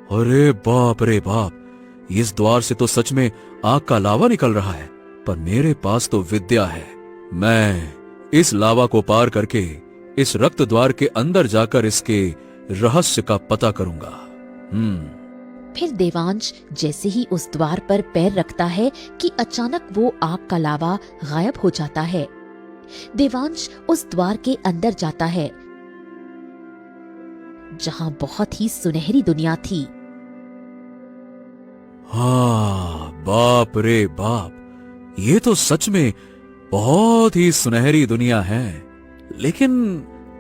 अरे बाप रे बाप, इस द्वार से तो सच में आग का लावा निकल रहा है, पर मेरे पास तो विद्या है। मैं इस लावा को पार करके इस रक्त द्वार के अंदर जाकर इसके रहस्य का पता करूंगा। फिर देवांश जैसे ही उस द्वार पर पैर रखता है कि अचानक वो आग का लावा गायब हो जाता है। देवांश उस द्वार के अंदर जाता है जहां बहुत ही सुनहरी दुनिया थी। हाँ, बाप रे बाप, ये तो सच में बहुत ही सुनहरी दुनिया है। लेकिन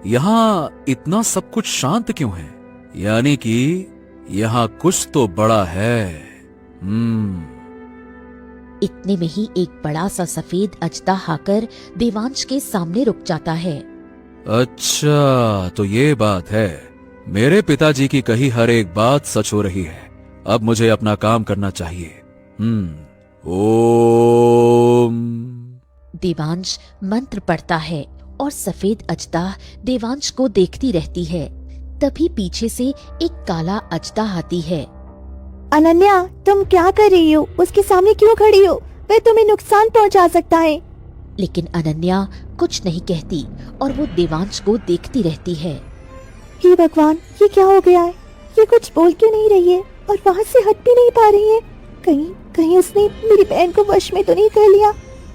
यहाँ इतना सब कुछ शांत क्यों है? यानी कि यहाँ कुछ तो बड़ा है। इतने में ही एक बड़ा सा सफेद अजदा आकर देवांश के सामने रुक जाता है। अच्छा, तो ये बात है। मेरे पिताजी की कही हर एक बात सच हो रही है। अब मुझे अपना काम करना चाहिए। ओम। देवांश मंत्र पढ़ता है और सफेद अजदा देवांश को देखती रहती है। तभी पीछे से एक काला अजदा आती है। अनन्या, तुम क्या कर रही हो? उसके सामने क्यों खड़ी हो? वह तुम्हें नुकसान पहुंचा सकता है। लेकिन अनन्या कुछ नहीं कहती और वो देवांश को देखती रहती है। हे भगवान, ये क्या हो गया है? ये कुछ बोल क्यों नहीं रही है और वहाँ से हट भी नहीं पा रही है? कहीं उसने मेरी बहन को वश में तो नहीं कर लिया?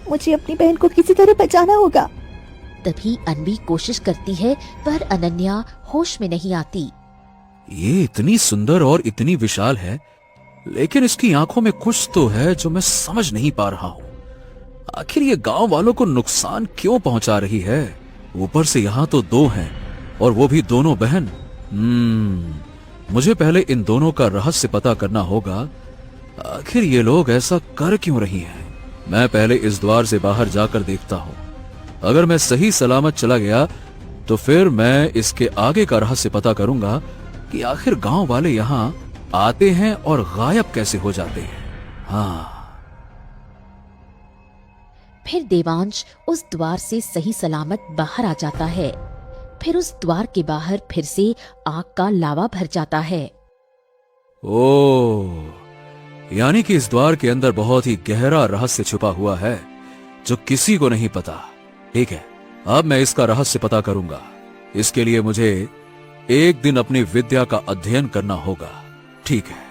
मुझे अपनी बहन को किसी तरह बचाना होगा। तभी अन्वी कोशिश करती है पर अनन्या होश में नहीं आती। ये इतनी सुंदर और इतनी विशाल है, लेकिन इसकी आंखों में कुछ तो है जो मैं समझ नहीं पा रहा हूँ। आखिर ये गांव वालों को नुकसान क्यों पहुंचा रही है? ऊपर से यहाँ तो दो हैं और वो भी दोनों बहन। मुझे पहले इन दोनों का रहस्य पता करना होगा। आखिर ये लोग ऐसा कर क्यों रही हैं? मैं पहले इस द्वार से बाहर जाकर देखता हूँ। अगर मैं सही सलामत चला गया तो फिर मैं इसके आगे का रहस्य पता करूंगा कि आखिर गांव वाले यहाँ आते हैं और गायब कैसे हो जाते हैं। हाँ। फिर देवांश उस द्वार से सही सलामत बाहर आ जाता है। फिर उस द्वार के बाहर फिर से आग का लावा भर जाता है। ओह, यानी कि इस द्वार के अंदर बहुत ही गहरा रहस्य छुपा हुआ है जो किसी को नहीं पता। ठीक है, अब मैं इसका रहस्य पता करूंगा। इसके लिए मुझे एक दिन अपनी विद्या का अध्ययन करना होगा। ठीक है।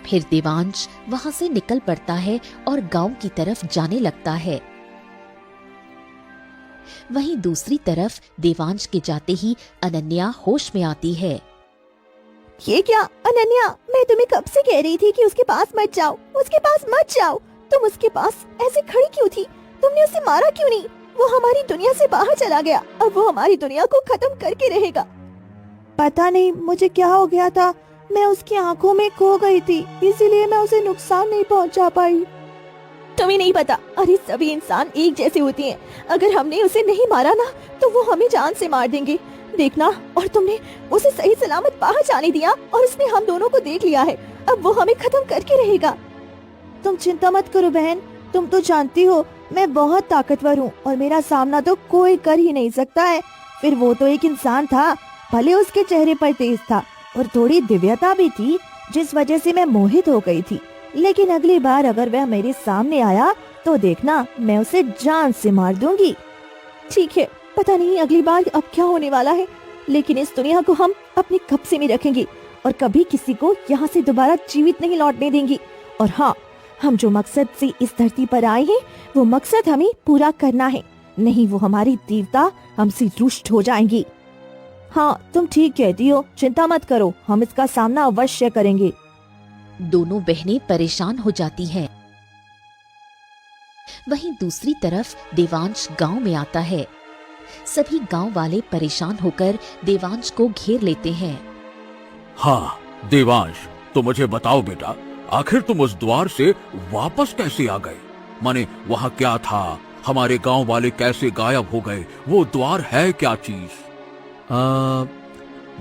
फिर देवांश वहां से निकल पड़ता है और गांव की तरफ जाने लगता है। वहीं दूसरी तरफ देवांश के जाते ही अनन्या होश में आती है। ये क्या अनन्या, मैं तुम्हें कब से कह रही थी कि उसके पास मत जाओ, उसके पास मत जाओ। तुम उसके पास ऐसे खड़ी क्यों थी? तुमने उसे मारा क्यों नहीं? वो हमारी दुनिया से बाहर चला गया, अब वो हमारी दुनिया को खत्म करके रहेगा। पता नहीं मुझे क्या हो गया था, मैं उसकी आंखों में खो गई थी, इसीलिए मैं उसे नुकसान नहीं पहुंचा पाई। तुम्हें नहीं पता, अरे सभी इंसान एक जैसे होते हैं। अगर हमने उसे नहीं मारा ना तो वो हमें जान से मार देंगे, देखना। और तुमने उसे सही सलामत बाहर जाने दिया और उसने हम दोनों को देख लिया है, अब वो हमें खत्म करके रहेगा। तुम चिंता मत करो बहन, तुम तो जानती हो मैं बहुत ताकतवर हूँ और मेरा सामना तो कोई कर ही नहीं सकता है। फिर वो तो एक इंसान था, भले उसके चेहरे पर तेज था और थोड़ी दिव्यता भी थी जिस वजह से मैं मोहित हो गई थी। लेकिन अगली बार अगर वह मेरे सामने आया तो देखना, मैं उसे जान से मार दूंगी। ठीक है, पता नहीं अगली बार अब क्या होने वाला है, लेकिन इस दुनिया को हम अपने कब्जे में रखेंगे और कभी किसी को यहाँ से दोबारा जीवित नहीं लौटने देंगे। और हाँ, हम जो मकसद से इस धरती पर आए हैं वो मकसद हमें पूरा करना है, नहीं वो हमारी देवता हमसे रुष्ट हो जाएंगी। हाँ, तुम ठीक कहती हो, चिंता मत करो, हम इसका सामना अवश्य करेंगे। दोनों बहनें परेशान हो जाती हैं। वहीं दूसरी तरफ देवांश गांव में आता है। सभी गांव वाले परेशान होकर देवांश को घेर लेते हैं। हाँ देवांश, तो मुझे बताओ बेटा, आखिर तुम उस द्वार से वापस कैसे आ गए? माने वहाँ क्या था? हमारे गांव वाले कैसे गायब हो गए? वो द्वार है क्या चीज?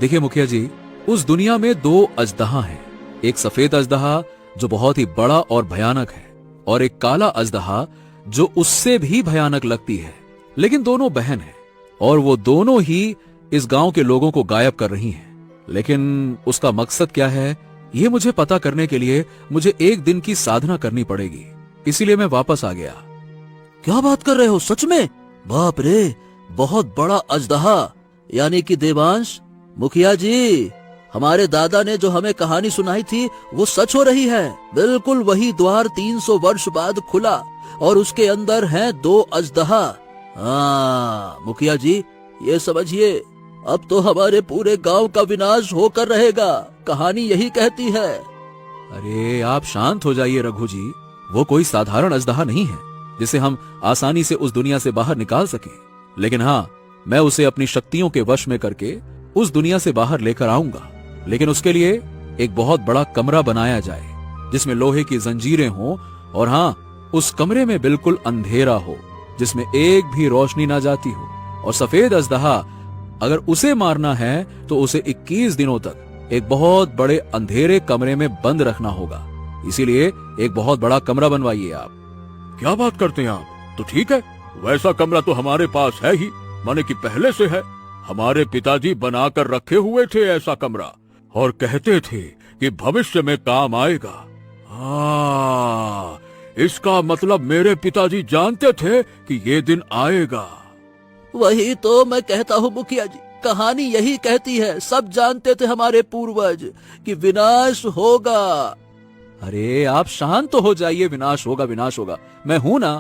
देखिए मुखिया जी, उस दुनिया में दो अजदहा हैं। एक सफेद अजदहा जो बहुत ही बड़ा और भयानक है, और एक काला अजदहा जो उससे भी भयानक लगती है। लेकिन दोनों बहन हैं और वो दोनों ही इस गांव के लोगों को गायब कर रही हैं। लेकिन उसका मकसद क्या है ये मुझे पता करने के लिए मुझे एक दिन की साधना करनी पड़ेगी, इसीलिए मैं वापस आ गया। क्या बात कर रहे हो, सच में? बाप रे, बहुत बड़ा अजदहा, यानी कि देवांश। मुखिया जी, हमारे दादा ने जो हमें कहानी सुनाई थी वो सच हो रही है। बिल्कुल वही द्वार 300 वर्ष बाद खुला और उसके अंदर हैं 2 अजदहा। हाँ मुखिया जी, ये समझिए, अब तो हमारे पूरे गांव का विनाश होकर रहेगा। कहानी यही कहती है। अरे आप शांत हो जाइए रघु जी, वो कोई साधारण अजदहा नहीं है जिसे हम आसानी से उस दुनिया से बाहर निकाल सके। लेकिन हाँ, मैं उसे अपनी शक्तियों के वश में करके उस दुनिया से बाहर लेकर आऊंगा। लेकिन उसके लिए एक बहुत बड़ा कमरा बनाया जाए जिसमें लोहे की जंजीरें हों, और हाँ, उस कमरे में बिल्कुल अंधेरा हो जिसमें एक भी रोशनी ना जाती हो। और सफेद अजदहा, अगर उसे मारना है तो उसे 21 दिनों तक एक बहुत बड़े अंधेरे कमरे में बंद रखना होगा। इसीलिए एक बहुत बड़ा कमरा बनवाइए आप। क्या बात करते हैं आप? तो ठीक है, वैसा कमरा तो हमारे पास है ही, माने कि पहले से है। हमारे पिताजी बनाकर रखे हुए थे ऐसा कमरा, और कहते थे कि भविष्य में काम आएगा। इसका मतलब मेरे पिताजी जानते थे कि ये दिन आएगा। वही तो मैं कहता हूँ मुखिया जी, कहानी यही कहती है। सब जानते थे हमारे पूर्वज कि विनाश होगा। अरे आप शांत तो हो जाइए। विनाश होगा, विनाश होगा, मैं हूं ना।